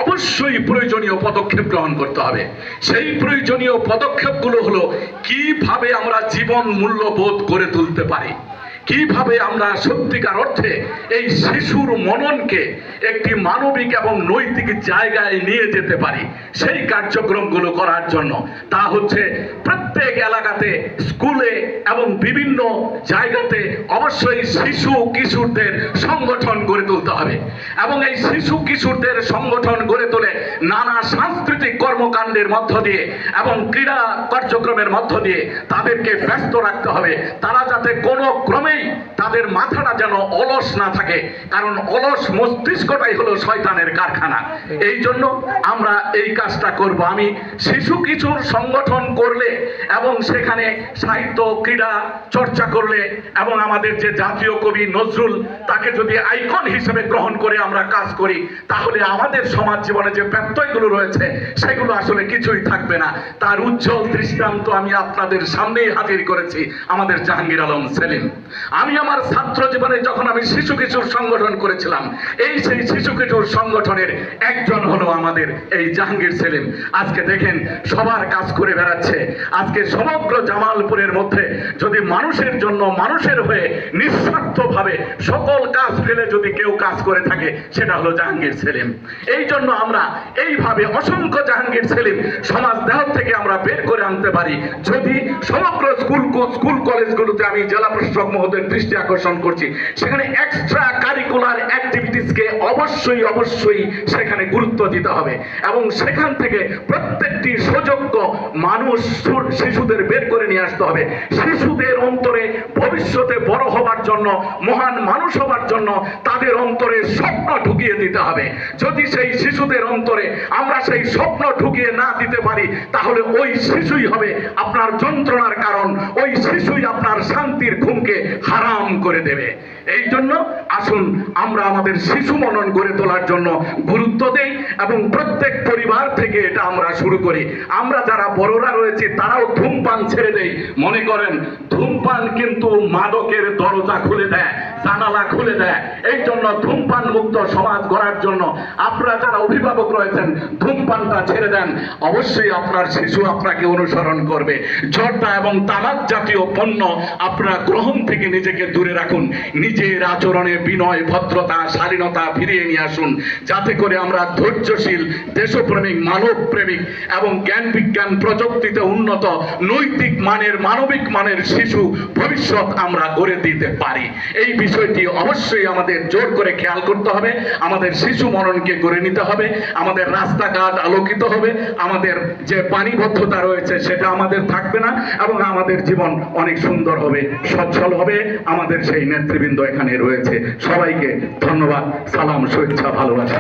অবশ্যই প্রয়োজনীয় পদক্ষেপ গ্রহণ করতে হবে। সেই প্রয়োজনীয় পদক্ষেপগুলো হলো কিভাবে আমরা জীবন মূল্যবোধ গড়ে তুলতে পারি, কিভাবে আমরা সত্যিকার অর্থে এই শিশুর মননকে একটি মানবিক এবং নৈতিক জায়গায় নিয়ে যেতে পারি, সেই কার্যক্রমগুলো করার জন্য তা হচ্ছে প্রত্যেক এলাকাতে, স্কুলে এবং বিভিন্ন জায়গাতে অবশ্যই শিশু কিশোরদের সংগঠন গড়ে তুলতে হবে এবং এই শিশু কিশোরদের সংগঠন গড়ে তুলে নানা সাংস্কৃতিক কর্মকাণ্ডের মধ্য দিয়ে এবং ক্রীড়া কার্যক্রমের মধ্য দিয়ে তাদেরকে ব্যস্ত রাখতে হবে। তারা যাতে কোনো ক্রমেই তাদের মাথাটা যেন অলস না থাকে, কারণ অলস মস্তিষ্কটাই হলো শয়তানের কারখানা। এই জন্য আমরা এই কাজটা করব। আমি শিশু কিশোর সংগঠন করলে এবং সেখানে সাহিত্য ক্রীড়া চর্চা করলে এবং আমাদের যে জাতীয় কবি নজরুল তাকে যদি আইকন হিসেবে গ্রহণ করে আমরা কাজ করি, তাহলে আমাদের সমাজ জীবনে যে ব্যত্যয়গুলো রয়েছে সেগুলো আসলে কিছুই থাকবে না। তার উজ্জ্বল দৃষ্টান্ত আমি আপনাদের সামনেই হাজির করেছি, আমাদের জাহাঙ্গীর আলম সেলিম। আমি আমার ছাত্র জীবনে যখন আমি শিশু কিশোর সংগঠন করেছিলাম, সেই শিশু কিশোর সংগঠনের একজন হলো আমাদের এই জাহাঙ্গীর সেলিম। আজকে দেখেন সবার কাজ করে বেড়াচ্ছে। আজকে সমগ্র জামালপুরের মধ্যে যদি মানুষের জন্য, মানুষের হয়ে নিঃস্বার্থভাবে সকল কাজ ফেলে যদি কেউ কাজ করে থাকে, সেটা হলো জাহাঙ্গীর সেলিম। এই জন্য আমরা এইভাবে অসংখ্য জাহাঙ্গীর সেলিম সমাজ দেহ থেকে আমরা বের করে আনতে পারি যদি সমগ্র স্কুল কলেজগুলোতে, আমি জেলা প্রশাসক মহোদয়ের দৃষ্টি আকর্ষণ করছি, সেখানে এক্সট্রা কারিকুলার অ্যাক্টিভিটিসকে অবশ্যই সেখানে গুরুত্ব দিতে হবে এবং সেখান থেকে প্রত্যেকটি সুযোগ্য মানুষ শিশুদের বের করে নিয়ে আসতে হবে। শিশুদের অন্তরে ভবিষ্যতে বড় হবার জন্য, মহান মানুষ হবার জন্য তাদের অন্তরে স্বপ্ন ঢুকিয়ে দিতে হবে। যদি সেই শিশুদের অন্তরে আমরা সেই স্বপ্ন ঢুকিয়ে না দিতে পারি, তাহলে ওই শিশুই হবে আপনার যন্ত্রণার কারণ, ওই শিশুই আপনার শান্তির ঘুমকে হারাম করে দেবে। এই জন্য আসুন আমরা আমাদের শিশু মনন গড়ে তোলার জন্য গুরুত্ব দেই এবং প্রত্যেক পরিবার থেকে এটা আমরা শুরু করি। আমরা যারা বড়রা রয়েছে তারাও ধূমপান ছেড়ে দেই। মনে করেন ধূমপান কিন্তু মাদকের দরজা খুলে দেয়, জানালা খুলে দেয়। এই জন্য ধূমপান মুক্ত সমাজ গড়ার জন্য আপনারা যারা অভিভাবক রয়েছেন, ধূমপানটা ছেড়ে দেন। অবশ্যই আপনার শিশু আপনাকে অনুসরণ করবে। জর্দা এবং তামাক জাতীয় পণ্য আপনারা গ্রহণ থেকে নিজেকে দূরে রাখুন। নিজের আচরণে বিনয়, ভদ্রতা, শালীনতা ফিরিয়ে নিয়ে আসুন, যাতে করে আমরা ধৈর্যশীল, দেশপ্রেমিক, মানব প্রেমিক এবং জ্ঞান বিজ্ঞান প্রযুক্তিতে উন্নত, নৈতিক মানের, মানবিক মানের শিশু ভবিষ্যৎ আমরা গড়ে দিতে পারি। এই বিষয়টি অবশ্যই আমাদের জোর করে খেয়াল করতে হবে। আমাদের শিশু মননকে গড়ে নিতে হবে। আমাদের রাস্তাঘাট আলোকিত হবে, আমাদের যে পানিবদ্ধতা রয়েছে সেটা আমাদের থাকবে না এবং আমাদের জীবন অনেক সুন্দর হবে, সচ্ছল হবে। আমাদের সেই নেতৃবৃন্দ এখানে রয়েছে। সবাইকে ধন্যবাদ, সালাম, শুভেচ্ছা, ভালোবাসা।